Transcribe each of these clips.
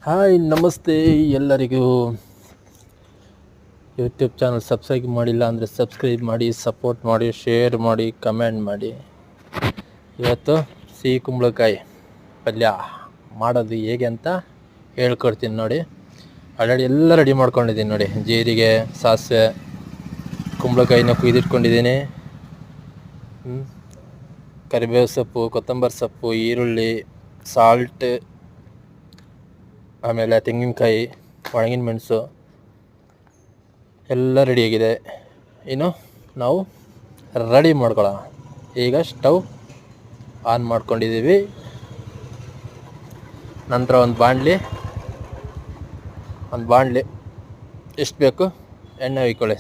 Hi ನಮಸ್ತೆ ಎಲ್ಲರಿಗೂ. YouTube channel subscribe ಮಾಡಿಲ್ಲ ಅಂದರೆ ಸಬ್ಸ್ಕ್ರೈಬ್ ಮಾಡಿ, ಸಪೋರ್ಟ್ ಮಾಡಿ, ಶೇರ್ ಮಾಡಿ, ಕಮೆಂಟ್ ಮಾಡಿ. ಇವತ್ತು ಸಿಹಿ ಕುಂಬಳಕಾಯಿ ಪಲ್ಯ ಮಾಡೋದು ಹೇಗೆ ಅಂತ ಹೇಳ್ಕೊಡ್ತೀನಿ ನೋಡಿ. ಆಲ್ರೆಡಿ ಎಲ್ಲ ರೆಡಿ ಮಾಡ್ಕೊಂಡಿದ್ದೀನಿ ನೋಡಿ. ಜೀರಿಗೆ, ಸಾಸಿವೆ, ಕುಂಬಳಕಾಯಿನ ಕುಯ್ದಿಟ್ಕೊಂಡಿದ್ದೀನಿ. ಕರಿಬೇವು ಸೊಪ್ಪು, ಕೊತ್ತಂಬರಿ ಸೊಪ್ಪು, ಈರುಳ್ಳಿ, ಸಾಲ್ಟ್, ಆಮೇಲೆ ತೆಂಗಿನಕಾಯಿ, ಒಣಗಿನ ಮೆಣಸು ಎಲ್ಲ ರೆಡಿಯಾಗಿದೆ. ಇನ್ನು ನಾವು ರೆಡಿ ಮಾಡ್ಕೊಳ್ಳೋಣ. ಈಗ ಸ್ಟವ್ ಆನ್ ಮಾಡ್ಕೊಂಡಿದ್ದೀವಿ. ನಂತರ ಒಂದು ಬಾಣಲಿ ಎಷ್ಟು ಬೇಕು ಎಣ್ಣೆ ಒಯ್ಕೊಳ್ಳಿ,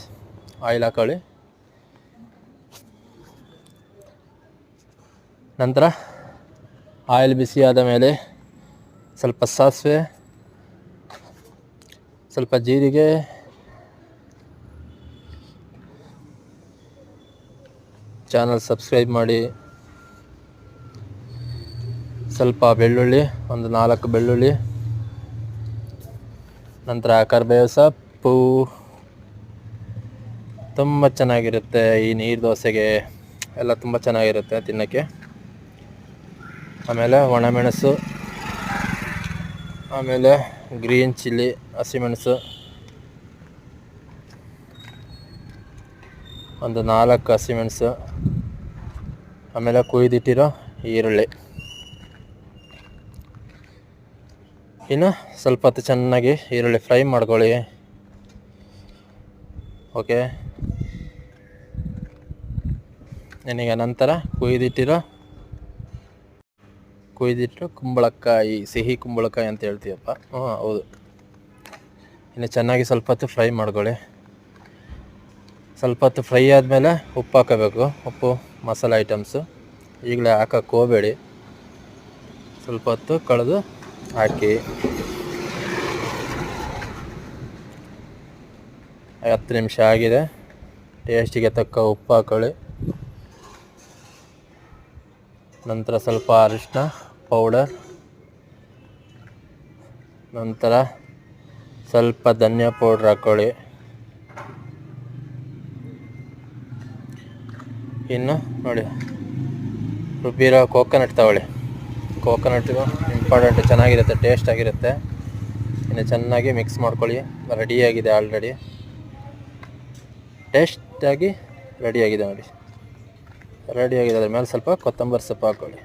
ಆಯಿಲ್ ಹಾಕೊಳ್ಳಿ. ನಂತರ ಆಯಿಲ್ ಬಿಸಿ ಆದ ಮೇಲೆ ಸ್ವಲ್ಪ ಸಾಸಿವೆ, ಸ್ವಲ್ಪ ಜೀರಿಗೆ, ಚಾನಲ್ ಸಬ್ಸ್ಕ್ರೈಬ್ ಮಾಡಿ, ಸ್ವಲ್ಪ ಬೆಳ್ಳುಳ್ಳಿ, ಒಂದು 4 ಬೆಳ್ಳುಳ್ಳಿ, ನಂತರ ಕರಿಬೇವು ಸೊಪ್ಪು. ತುಂಬ ಚೆನ್ನಾಗಿರುತ್ತೆ ಈ ನೀರು ದೋಸೆಗೆ ಎಲ್ಲ, ತುಂಬ ಚೆನ್ನಾಗಿರುತ್ತೆ ತಿನ್ನೋಕ್ಕೆ. ಆಮೇಲೆ ಒಣಮೆಣಸು, ಆಮೇಲೆ ಗ್ರೀನ್ ಚಿಲ್ಲಿ, ಹಸಿಮೆಣಸು, ಒಂದು 4 ಹಸಿಮೆಣಸು, ಆಮೇಲೆ ಕುಯ್ದಿಟ್ಟಿರೋ ಈರುಳ್ಳಿ. ಇನ್ನು ಸ್ವಲ್ಪ ಹೊತ್ತು ಚೆನ್ನಾಗಿ ಈರುಳ್ಳಿ ಫ್ರೈ ಮಾಡ್ಕೊಳ್ಳಿ. ಓಕೆ. ನನಗೆ ನಂತರ ಕುಯ್ದಿಟ್ಟಿರೋ ಕುಂಬಳಕಾಯಿ, ಸಿಹಿ ಕುಂಬಳಕಾಯಿ ಅಂತ ಹೇಳ್ತೀವಪ್ಪ. ಹೌದು. ಇನ್ನು ಚೆನ್ನಾಗಿ ಸ್ವಲ್ಪ ಹೊತ್ತು ಫ್ರೈ ಮಾಡ್ಕೊಳ್ಳಿ. ಸ್ವಲ್ಪ ಹೊತ್ತು ಫ್ರೈ ಆದಮೇಲೆ ಉಪ್ಪು ಹಾಕೋಬೇಕು. ಉಪ್ಪು, ಮಸಾಲೆ ಐಟಮ್ಸು ಈಗಲೇ ಹಾಕೋಕ್ಕೆ ಹೋಗಬೇಡಿ. ಸ್ವಲ್ಪ ಹೊತ್ತು ಕಳೆದು ಹಾಕಿ. 10 ನಿಮಿಷ ಆಗಿದೆ. ಟೇಸ್ಟಿಗೆ ತಕ್ಕ ಉಪ್ಪು ಹಾಕೊಳ್ಳಿ. ನಂತರ ಸ್ವಲ್ಪ ಅರಿಶಿನ ಪೌಡರ್, ನಂತರ ಸ್ವಲ್ಪ ಧನಿಯಾ ಪೌಡ್ರ್ ಹಾಕ್ಕೊಳ್ಳಿ. ಇನ್ನು ನೋಡಿ, ರುಬ್ಬಿರೋ ಕೋಕೋನಟ್ ತಗೊಳ್ಳಿ. ಕೋಕೋನಟ್ ಇಂಪಾರ್ಟೆಂಟ್, ಚೆನ್ನಾಗಿರುತ್ತೆ, ಟೇಸ್ಟ್ ಆಗಿರುತ್ತೆ. ಇನ್ನು ಚೆನ್ನಾಗಿ ಮಿಕ್ಸ್ ಮಾಡ್ಕೊಳ್ಳಿ. ರೆಡಿಯಾಗಿದೆ, ಆಲ್ರೆಡಿ ಟೇಸ್ಟಾಗಿ ರೆಡಿಯಾಗಿದೆ ನೋಡಿ. ರೆಡಿಯಾಗಿದೆ. ಅದ್ರ ಮೇಲೆ ಸ್ವಲ್ಪ ಕೊತ್ತಂಬರಿ ಸೊಪ್ಪು ಹಾಕ್ಕೊಳ್ಳಿ.